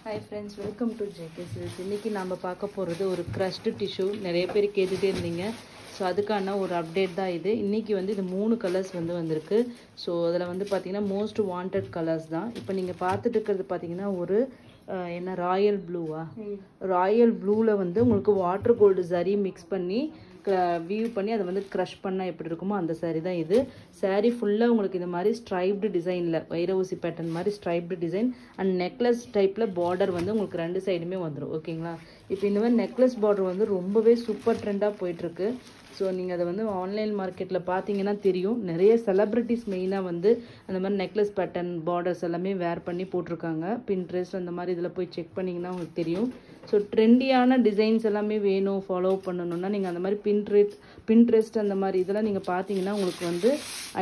Hi friends, welcome to JK Silks. இன்னைக்கு நாம பார்க்க போறது ஒரு crushed tissue. நிறைய பேர் கேட்டுட்டே இருந்தீங்க. சோ அதுக்கான ஒரு அப்டேட் தான் இது. இன்னைக்கு வந்து இது மூணு கலர்ஸ் வந்திருக்கு. சோ அதுல வந்து பாத்தீங்கன்னா most wanted கலர்ஸ் தான். இப்போ நீங்க பார்த்துட்டு இருக்கிறது பாத்தீங்கன்னா ஒரு என்ன ராயல் ப்ளூவா ராயல் ப்ளூல வந்து உங்களுக்கு வாட்டர் கோல்டு சரி மிக்ஸ் பண்ணி வியூ பண்ணி அதை வந்து க்ரஷ் பண்ணால் எப்படி இருக்குமோ அந்த சாரீ தான் இது. சாரீ ஃபுல்லாக உங்களுக்கு இந்த மாதிரி ஸ்ட்ரைப்டு டிசைனில் வைர ஊசி பேட்டர்ன் மாதிரி ஸ்ட்ரைப்டு டிசைன் அண்ட் நெக்லஸ் டைப்பில் பார்டர் வந்து உங்களுக்கு ரெண்டு சைடுமே வந்துடும். ஓகேங்களா? இப்போ இந்த மாதிரி நெக்லஸ் பார்டர் வந்து ரொம்பவே சூப்பர் ட்ரெண்டாக போயிட்டுருக்கு. ஸோ நீங்கள் அதை வந்து ஆன்லைன் மார்க்கெட்டில் பார்த்தீங்கன்னா தெரியும். நிறைய செலிப்ரிட்டிஸ் மெயினாக வந்து அந்த மாதிரி நெக்லஸ் பேட்டர்ன் பார்டர்ஸ் எல்லாமே வேர் பண்ணி போட்டிருக்காங்க. பின்ட்ரெஸ்ட் அந்த மாதிரி இதில் போய் செக் பண்ணிங்கன்னா உங்களுக்கு தெரியும். ஸோ ட்ரெண்டியான டிசைன்ஸ் எல்லாமே வேணும் ஃபாலோ பண்ணணுன்னா நீங்கள் அந்த மாதிரி பின்ட்ரெஸ்ட் அந்த மாதிரி இதெல்லாம் நீங்கள் பார்த்தீங்கன்னா உங்களுக்கு வந்து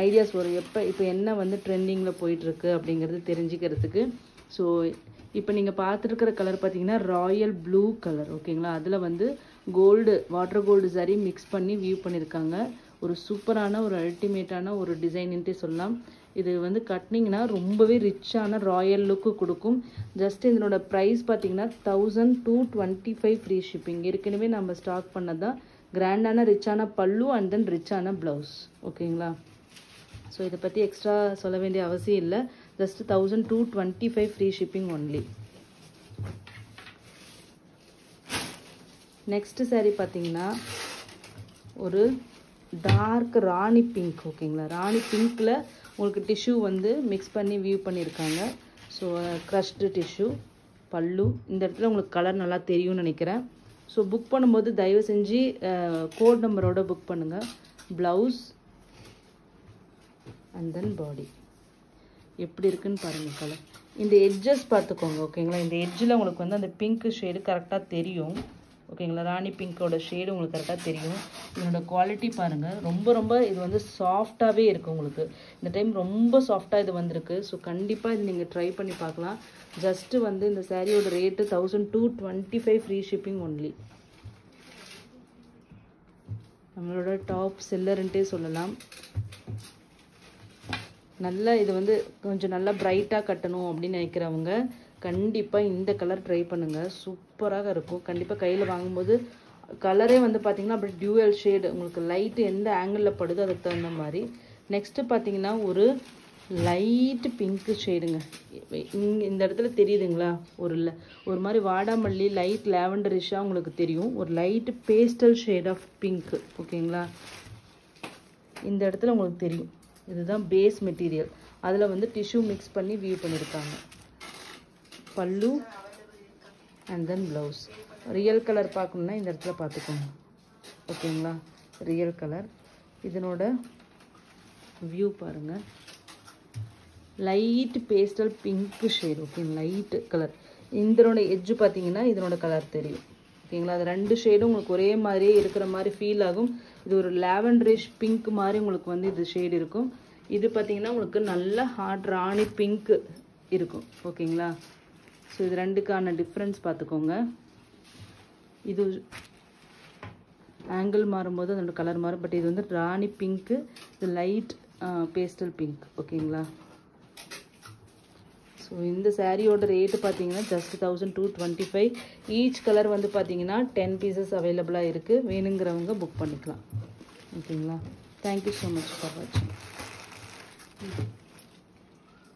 ஐடியாஸ் வரும். இப்போ என்ன வந்து ட்ரெண்டிங்கில் போயிட்டுருக்கு அப்படிங்கிறது தெரிஞ்சுக்கிறதுக்கு. ஸோ இப்போ நீங்கள் பார்த்துருக்கிற கலர் பார்த்தீங்கன்னா ராயல் ப்ளூ கலர். ஓகேங்களா? அதில் வந்து gold water gold sari mix பண்ணி வியூ பண்ணியிருக்காங்க. ஒரு சூப்பரான ஒரு அல்டிமேட்டான ஒரு டிசைன்ட்டு சொல்லலாம். இது வந்து கட்டினீங்கன்னா ரொம்பவே ரிச்சான ராயல் லுக்கு கொடுக்கும். ஜஸ்ட் இதனோட ப்ரைஸ் பார்த்தீங்கன்னா 1225 ஃப்ரீ ஷிப்பிங். ஏற்கனவே நம்ம ஸ்டாக் பண்ணதான் கிராண்டான ரிச்சான பல்லு அண்ட் தென் ரிச்சான ப்ளவுஸ். ஓகேங்களா? ஸோ இதை பற்றி எக்ஸ்ட்ரா சொல்ல வேண்டிய அவசியம் இல்லை. Just 1225 free shipping only. Next sari பார்த்தீங்கன்னா ஒரு டார்க் ராணி பிங்க். ஓகேங்களா? ராணி பிங்க்கில் உங்களுக்கு டிஷ்யூ வந்து மிக்ஸ் பண்ணி வியூ பண்ணியிருக்காங்க. ஸோ க்ரஷ்டு டிஷ்யூ பல்லு. இந்த இடத்துல உங்களுக்கு கலர் நல்லா தெரியும்னு நினைக்கிறேன். ஸோ புக் பண்ணும்போது தயவு செஞ்சு கோட் நம்பரோட புக் பண்ணுங்கள். ப்ளவுஸ் அண்ட் தென் பாடி எப்படி இருக்குன்னு பாருங்கள் கலர். இந்த எட்ஜஸ் பார்த்துக்கோங்க. ஓகேங்களா? இந்த எட்ஜில் உங்களுக்கு வந்து அந்த பிங்க் ஷேடு கரெக்டாக தெரியும். ஓகேங்களா? ராணி பிங்கோட ஷேடு உங்களுக்கு கரெக்டாக தெரியும். இதோட குவாலிட்டி பாருங்கள். ரொம்ப இது வந்து சாஃப்டாகவே இருக்குது உங்களுக்கு. இந்த டைம் ரொம்ப சாஃப்டாக இது வந்திருக்கு. ஸோ கண்டிப்பாக இது நீங்கள் ட்ரை பண்ணி பார்க்கலாம். ஜஸ்ட்டு வந்து இந்த சாரியோட ரேட்டு 1225 ஃப்ரீ ஷிப்பிங் ஒன்லி. நம்மளோட டாப் செல்லர்ன்ட்டே சொல்லலாம். நல்லா இது வந்து கொஞ்சம் நல்லா பிரைட்டாக கட்டணும் அப்படின்னு நினைக்கிறவங்க கண்டிப்பாக இந்த கலர் ட்ரை பண்ணுங்கள். சூப்பராக இருக்கும். கண்டிப்பாக கையில் வாங்கும்போது கலரே வந்து பார்த்தீங்கன்னா அப்படி டியூவல் ஷேடு உங்களுக்கு லைட்டு எந்த ஆங்கிளில் படுதோ அதுக்கு தகுந்த மாதிரி. நெக்ஸ்ட்டு பார்த்தீங்கன்னா ஒரு லைட்டு பிங்க்கு ஷேடுங்க. இந்த இடத்துல தெரியுதுங்களா? ஒரு மாதிரி வாடாமல்லி லைட் லேவண்டரிஷாக உங்களுக்கு தெரியும். ஒரு light pastel shade of pink. ஓகேங்களா? இந்த இடத்துல உங்களுக்கு தெரியும். இதுதான் பேஸ் மெட்டீரியல். அதில் வந்து டிஷ்யூ மிக்ஸ் பண்ணி வியூ பண்ணியிருக்காங்க. பல்லு and then blouse. Real colour பார்க்கணுன்னா இந்த இடத்துல பார்த்துக்கோங்க. ஓகேங்களா? Real colour. இதனோட வியூ பாருங்கள். Light pastel pink shade. ஓகேங்களா? Light colour. இதனோட எட்ஜு பார்த்தீங்கன்னா இதனோட கலர் தெரியும். ஓகேங்களா? அது ரெண்டு ஷேடும் உங்களுக்கு ஒரே மாதிரியே இருக்கிற மாதிரி ஃபீல் ஆகும். இது ஒரு லாவெண்டரிஷ் பிங்க் மாதிரி உங்களுக்கு வந்து இது ஷேடு இருக்கும். இது பார்த்தீங்கன்னா உங்களுக்கு நல்ல ஹாட் ராணி பிங்க்கு இருக்கும். ஓகேங்களா? ஸோ இது ரெண்டுக்கான டிஃப்ரென்ஸ் பார்த்துக்கோங்க. இது ஆங்கிள் மாறும்போது அதோட கலர் மாறும். பட் இது வந்து ராணி பிங்க்கு, இது லைட் பேஸ்டல் பிங்க். ஓகேங்களா? ஸோ இந்த சாரியோட ரேட்டு பார்த்தீங்கன்னா ஜஸ்ட் 1225. ஈச் கலர் வந்து பார்த்தீங்கன்னா 10 பீசஸ் அவைலபிளாக இருக்குது. வேணுங்கிறவங்க புக் பண்ணிக்கலாம். ஓகேங்களா? தேங்க்யூ ஸோ மச் ஃபார் வாட்சிங்.